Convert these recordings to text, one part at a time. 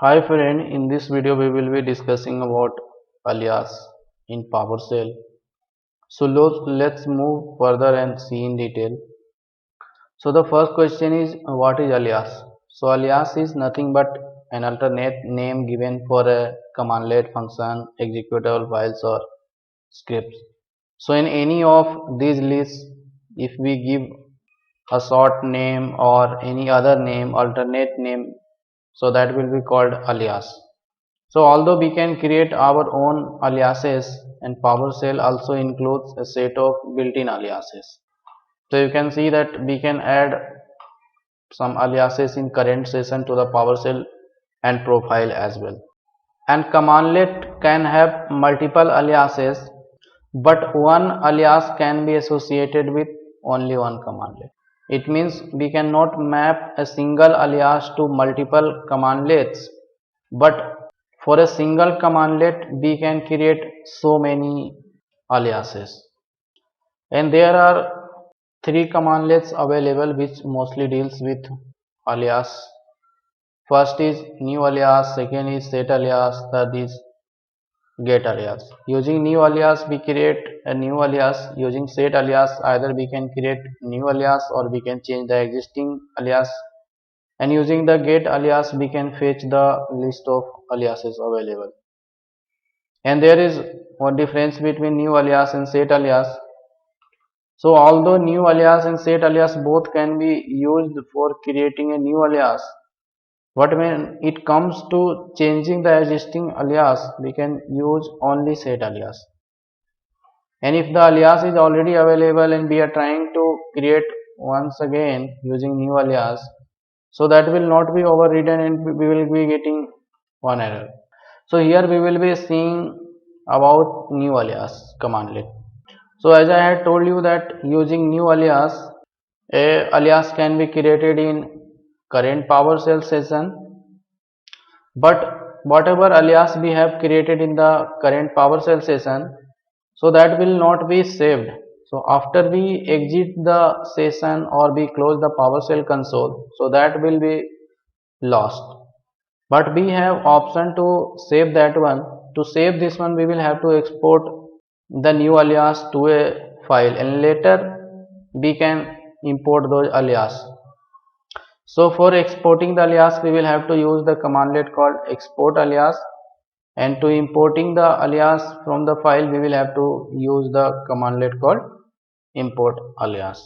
Hi friend, in this video we will be discussing about alias in PowerShell. So let's move further and see in detail. So the first question is what is alias? So alias is nothing but an alternate name given for a commandlet function, executable files or scripts. So in any of these lists, if we give a short name or any other name, alternate name, so that will be called alias. So although we can create our own aliases, and PowerShell also includes a set of built-in aliases. So you can see that we can add some aliases in current session to the PowerShell and profile as well. And commandlet can have multiple aliases, but one alias can be associated with only one commandlet. It means we cannot map a single alias to multiple commandlets, but for a single commandlet we can create so many aliases. And there are three commandlets available which mostly deals with alias. First is new alias, second is set alias, third is get alias. Using new alias we create a new alias. Using set alias either we can create new alias or we can change the existing alias, and using the get alias we can fetch the list of aliases available. And there is one difference between new alias and set alias. So although new alias and set alias both can be used for creating a new alias, but when it comes to changing the existing alias we can use only set alias. And if the alias is already available and we are trying to create once again using new alias, so that will not be overridden and we will be getting one error. So here we will be seeing about new alias commandlet. So as I had told you that using new alias, a alias can be created in current PowerShell session, but whatever alias we have created in the current PowerShell session, so that will not be saved. So after we exit the session or we close the PowerShell console, so that will be lost. But we have option to save that one. To save this one we will have to export the new alias to a file, and later we can import those alias. So for exporting the alias we will have to use the commandlet called export alias, and to importing the alias from the file we will have to use the commandlet called import alias.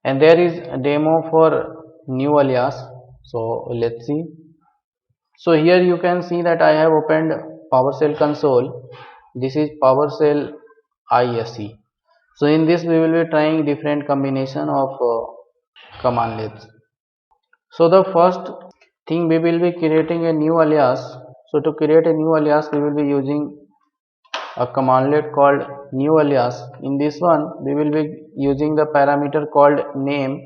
And there is a demo for new alias, so let's see. So here you can see that I have opened PowerShell console. This is PowerShell ISE. So in this we will be trying different combination of commandlets. So the first thing we will be creating a new alias. So to create a new alias we will be using a commandlet called new alias. In this one we will be using the parameter called name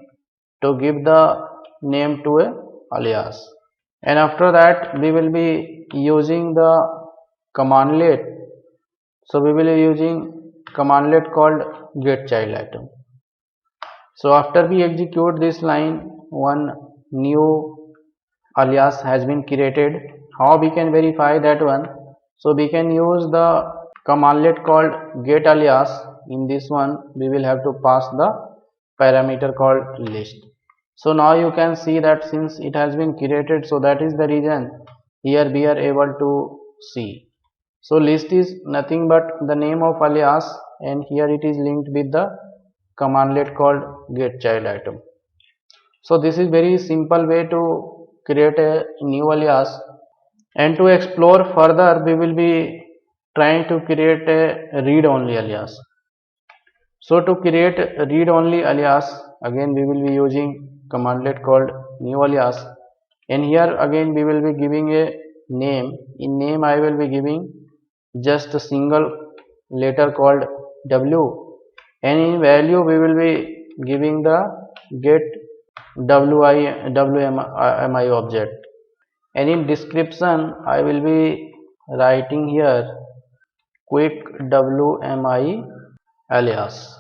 to give the name to a alias. And after that we will be using the commandlet. So we will be using commandlet called get child item. So after we execute this line, one new alias has been created. How we can verify that one? So we can use the commandlet called get alias. In this one we will have to pass the parameter called list. So now you can see that since it has been created, so that is the reason here we are able to see. So list is nothing but the name of alias, and here it is linked with the commandlet called get child item. So this is very simple way to create a new alias. And to explore further we will be trying to create a read only alias. So to create a read only alias, again we will be using commandlet called new alias, and here again we will be giving a name. In name I will be giving just a single letter called W, and in value we will be giving the get WMI object, and in description I will be writing here quick WMI alias.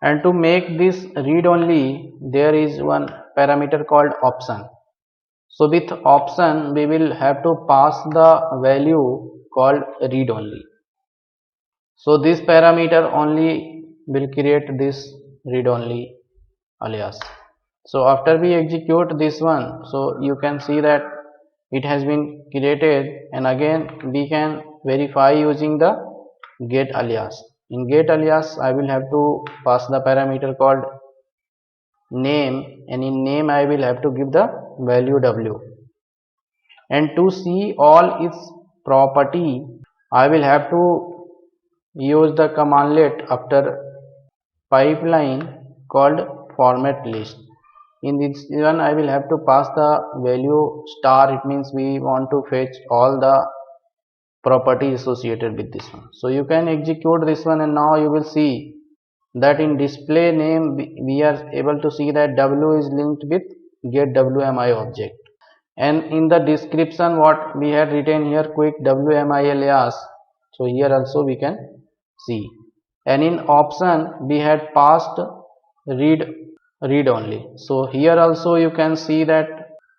And to make this read only there is one parameter called option. So with option we will have to pass the value called read only. So this parameter only will create this read only alias. So after we execute this one, so you can see that it has been created, and again we can verify using the get alias. In get alias I will have to pass the parameter called name, and in name I will have to give the value w, and to see all its property I will have to use the commandlet after pipeline called format list. In this one I will have to pass the value star. It means we want to fetch all the property associated with this one. So you can execute this one, and now you will see that in display name we are able to see that w is linked with get wmi object, and in the description what we had written here quick wmi alias, so here also we can see, and in option we had passed read only. So here also you can see that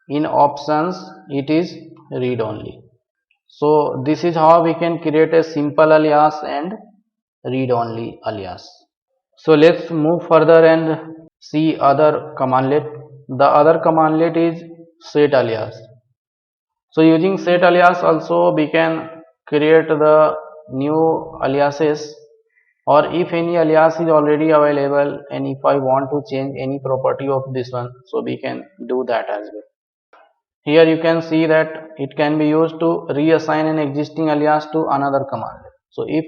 in options it is read only. So this is how we can create a simple alias and read only alias. So let's move further and see other commandlet. The other commandlet is set alias. So using set alias also we can create the new aliases, or if any alias is already available and if I want to change any property of this one, so we can do that as well. Here you can see that it can be used to reassign an existing alias to another commandlet. So if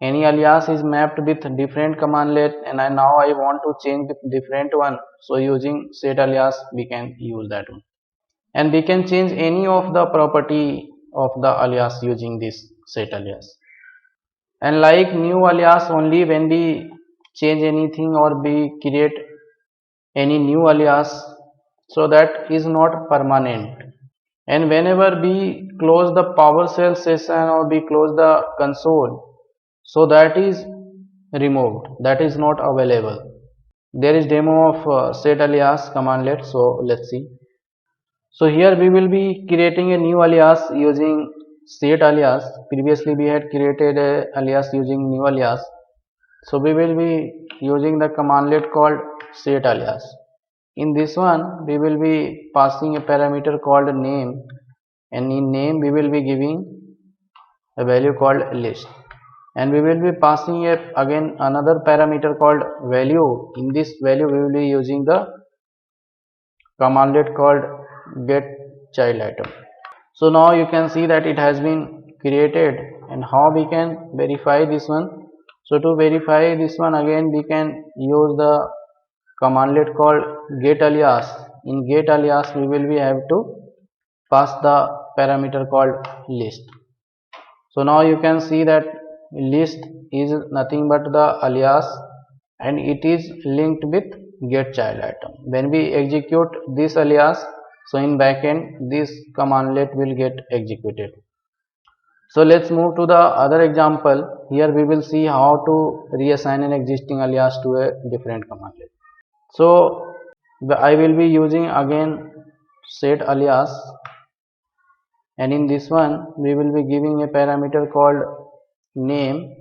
any alias is mapped with different commandlet and now I want to change with different one, so using set alias we can use that one, and we can change any of the property of the alias using this set alias. And like new alias, only when we change anything or we create any new alias, so that is not permanent, and whenever we close the PowerShell session or we close the console, so that is removed, that is not available. There is demo of set alias commandlet, so let's see. So here we will be creating a new alias using set alias. Previously we had created a alias using new alias, so we will be using the commandlet called set alias. In this one we will be passing a parameter called name, and in name we will be giving a value called list, and we will be passing again another parameter called value. In this value we will be using the commandlet called get child item. So now you can see that it has been created, and how we can verify this one. So to verify this one, again we can use the commandlet called get alias. In get alias we will be have to pass the parameter called list. So now you can see that list is nothing but the alias, and it is linked with get child item. When we execute this alias, so in backend this commandlet will get executed. So let's move to the other example. Here we will see how to reassign an existing alias to a different commandlet. So I will be using again set alias, and in this one we will be giving a parameter called name,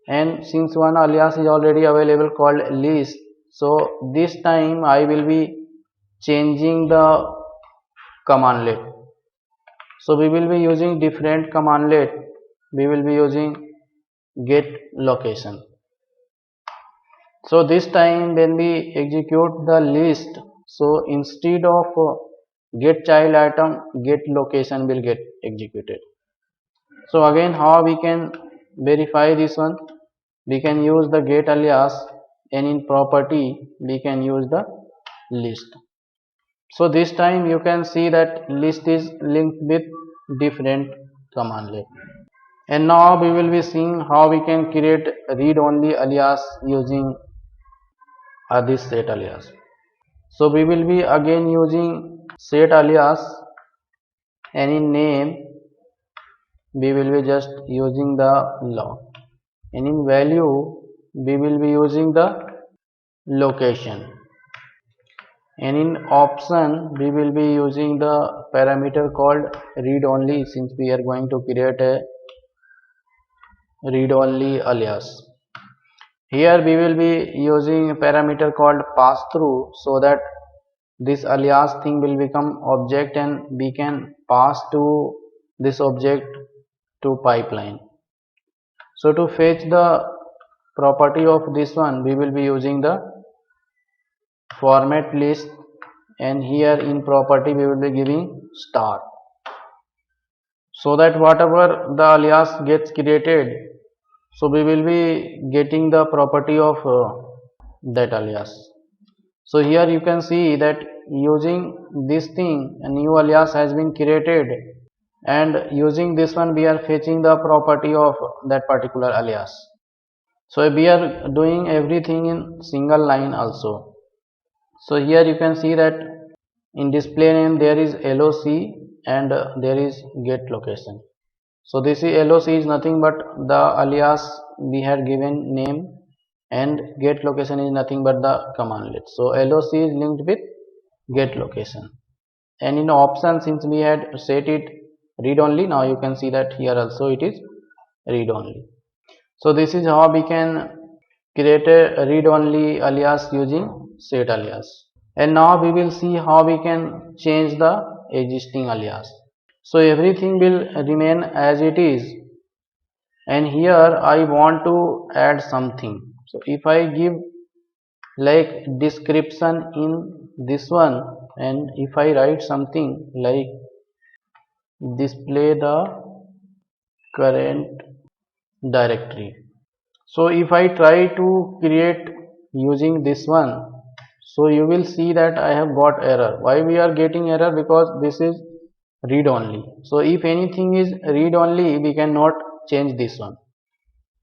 and since one alias is already available called list, so this time I will be changing the commandlet. So we will be using different commandlet. We will be using get location. So this time when we execute the list, so instead of get child item, get location will get executed. So again how we can verify this one? We can use the get alias, and in property we can use the list. So this time you can see that list is linked with different commandlet. And now we will be seeing how we can create read only alias using this set alias. So we will be again using set alias, and in name we will be just using the log, and in value we will be using the location, and in option we will be using the parameter called read only, since we are going to create a read only alias. Here we will be using a parameter called pass through, so that this alias thing will become object and we can pass to this object to pipeline. So to fetch the property of this one, we will be using the format list, and here in property we will be giving star, so that whatever the alias gets created, so we will be getting the property of that alias. So here you can see that using this thing a new alias has been created, and using this one we are fetching the property of that particular alias. So we are doing everything in single line also. So here you can see that in display name there is LOC and there is get location. So this is LOC is nothing but the alias we had given name, and get location is nothing but the command list. So LOC is linked with get location, and in option since we had set it read only, now you can see that here also it is read only. So this is how we can create a read only alias using set alias. And now we will see how we can change the existing alias. So everything will remain as it is, and here I want to add something. So if I give like description in this one, and if I write something like display the current directory. So if I try to create using this one, so you will see that I have got error. Why we are getting error? Because this is read only. So if anything is read only, we cannot change this one,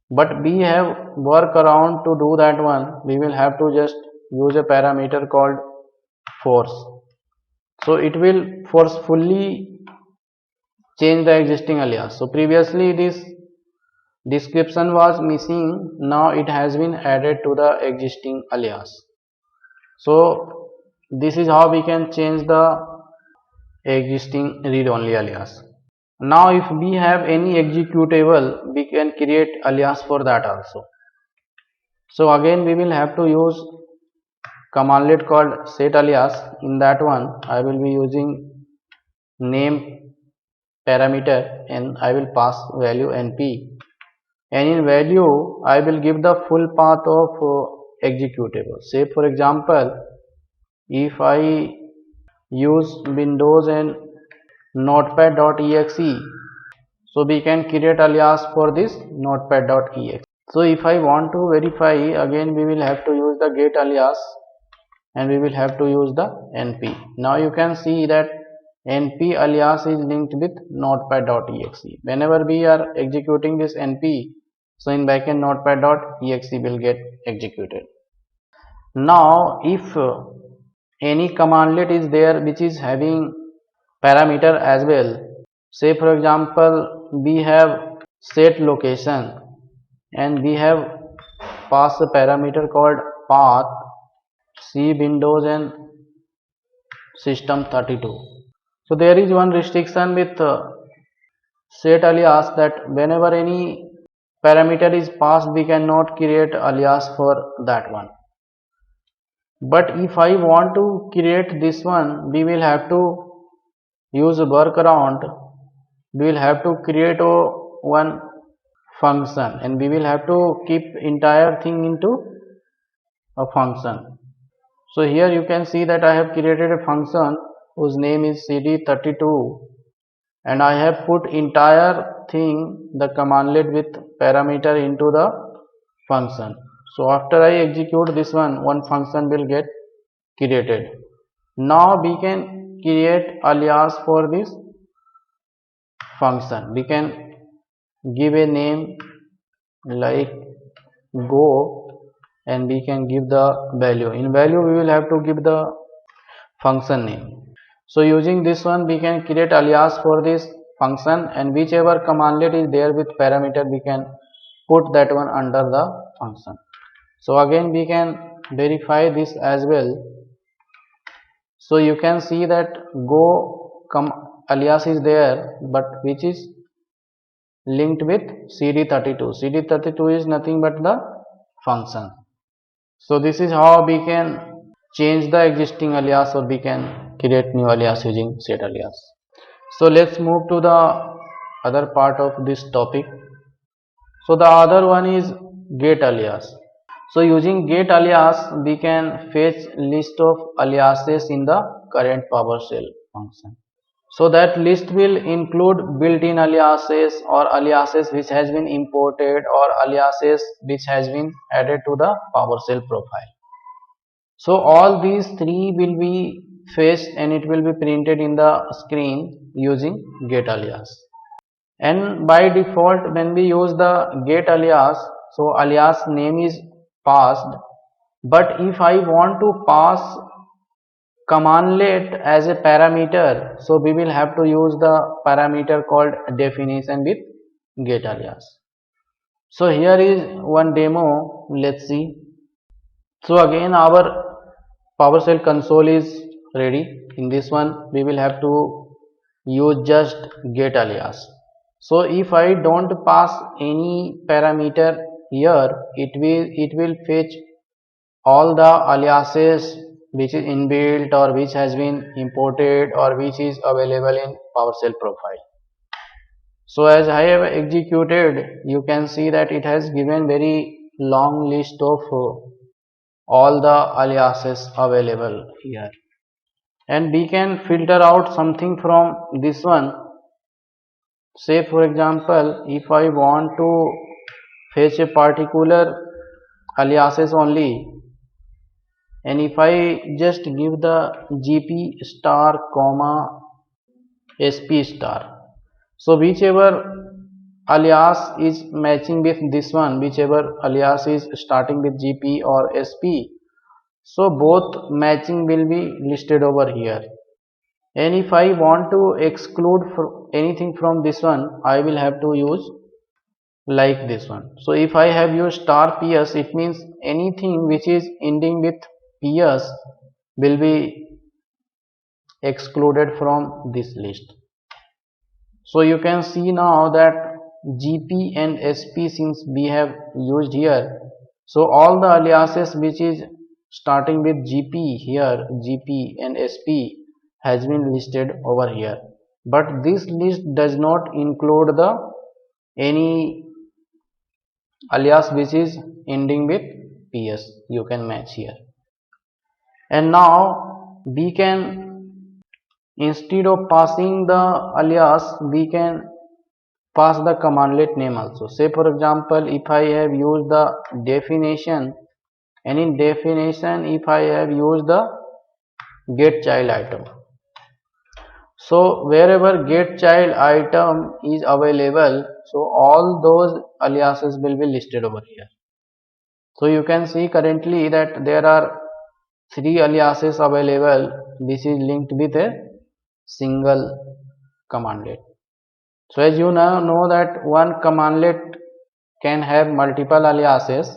but we have workaround to do that one. We will have to just use a parameter called force. So it will forcefully change the existing alias. So previously this description was missing, now it has been added to the existing alias. So this is how we can change the existing read only alias. Now if we have any executable, we can create alias for that also. So again we will have to use commandlet called set alias. In that one I will be using name parameter, and I will pass value np, and in value I will give the full path of executable. Say for example, if I use Windows and notepad.exe, so we can create alias for this notepad.exe. So if I want to verify, again we will have to use the get alias, and we will have to use the np. Now you can see that np alias is linked with notepad.exe. Whenever we are executing this np, so in backend notepad.exe will get executed. Now if any commandlet is there which is having parameter as well, say for example we have set location, and we have passed a parameter called path C Windows and system 32. So there is one restriction with set alias, that whenever any parameter is passed we cannot create alias for that one. But if I want to create this one, we will have to use a workaround. We will have to create one function, and we will have to keep entire thing into a function. So here you can see that I have created a function whose name is cd32, and I have put entire thing the commandlet with parameter into the function. So after I execute this one function will get created. Now we can create alias for this function. We can give a name like go, and we can give the value. In value we will have to give the function name. So using this one we can create alias for this function, and whichever commandlet is there with parameter we can put that one under the function. So again we can verify this as well. So you can see that go come alias is there, but which is linked with cd32. cd32 is nothing but the function. So this is how we can change the existing alias, or we can create new alias using set alias. So let's move to the other part of this topic. So the other one is get alias. So using get alias, we can fetch list of aliases in the current PowerShell function. So that list will include built-in aliases, or aliases which has been imported, or aliases which has been added to the PowerShell profile. So all these three will be fetched and it will be printed in the screen using get alias. And by default, when we use the get alias, so alias name is passed. But if I want to pass commandlet as a parameter, so we will have to use the parameter called definition with get alias. So here is one demo. Let's see. So again our PowerShell console is ready. In this one we will have to use just get alias. So if I don't pass any parameter here, it will fetch all the aliases which is inbuilt, or which has been imported, or which is available in PowerShell profile. So as I have executed, you can see that it has given very long list of all the aliases available here, and we can filter out something from this one. Say for example, if I want to fetch a particular aliases only, and if I just give the gp star comma sp star, so whichever alias is matching with this one, whichever alias is starting with gp or sp, so both matching will be listed over here. And if I want to exclude anything from this one, I will have to use like this one. So if I have used star ps, it means anything which is ending with ps will be excluded from this list. So you can see now that gp and sp, since we have used here, so all the aliases which is starting with gp here, gp and sp has been listed over here, but this list does not include the any alias which is ending with ps. You can match here. And now we can, instead of passing the alias, we can pass the commandlet name also. Say for example, if I have used the definition, and in definition if I have used the get child item, so wherever get child item is available, so all those aliases will be listed over here. So you can see currently that there are 3 aliases available. This is linked with a single commandlet. So as you now know that one commandlet can have multiple aliases,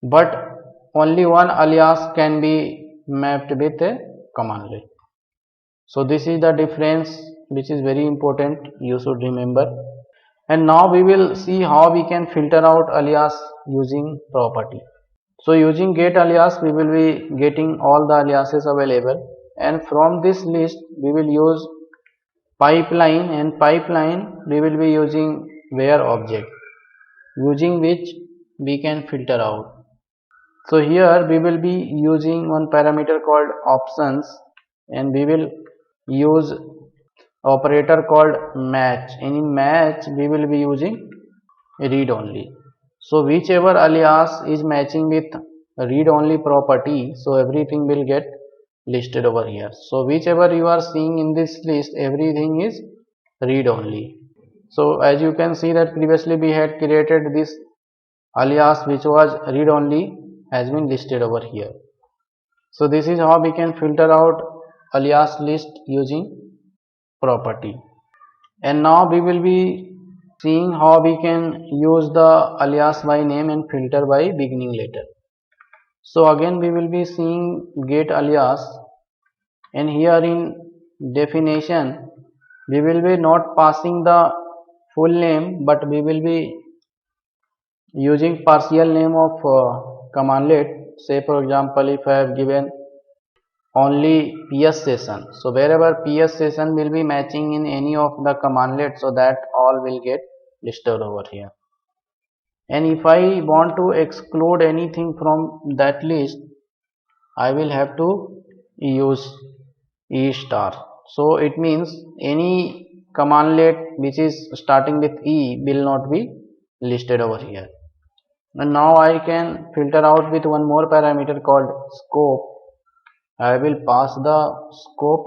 but only one alias can be mapped with a commandlet. So this is the difference, which is very important, you should remember. And now we will see how we can filter out alias using property. So using get alias, we will be getting all the aliases available, and from this list we will use pipeline, and pipeline we will be using where object, using which we can filter out. So here we will be using one parameter called options, and we will use operator called match, and in match we will be using read only. So whichever alias is matching with read only property, so everything will get listed over here. So whichever you are seeing in this list, everything is read only. So as you can see that previously we had created this alias which was read only, has been listed over here. So this is how we can filter out alias list using property. And now we will be seeing how we can use the alias by name and filter by beginning letter. So again we will be seeing get alias. and here in definition we will be not passing the full name, but we will be using partial name of commandlet. Say for example, if I have given only PS session, so wherever PS session will be matching in any of the commandlet, so that all will get listed over here. And if I want to exclude anything from that list, I will have to use E star. So it means any commandlet which is starting with E will not be listed over here. And now I can filter out with one more parameter called scope. I will pass the scope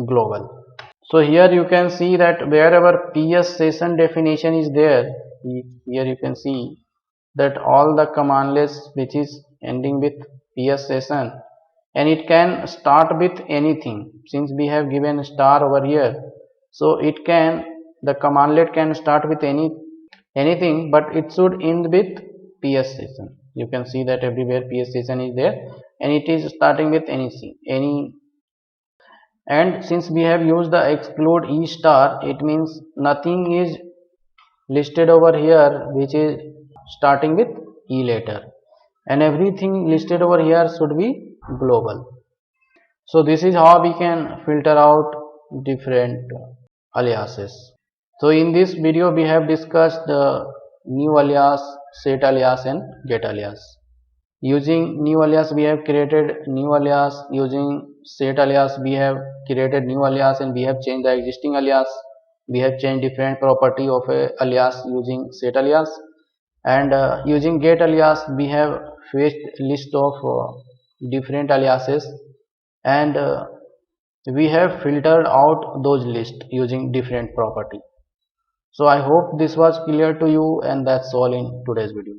global. So here you can see that wherever PS session definition is there, here you can see that all the commandlets which is ending with PS session, and it can start with anything. Since we have given star over here, so it can, the commandlet can start with anything, but it should end with PS session. You can see that everywhere PS session is there, and it is starting with any. And since we have used the exclude E star, it means nothing is listed over here which is starting with E letter, and everything listed over here should be global. So this is how we can filter out different aliases. So in this video we have discussed the new alias, set alias and get alias. Using new alias we have created new alias, using set alias we have created new alias, and we have changed the existing alias. We have changed different property of a alias using set alias, and using get alias we have fetched list of different aliases, and we have filtered out those lists using different property. So I hope this was clear to you, and that's all in today's video.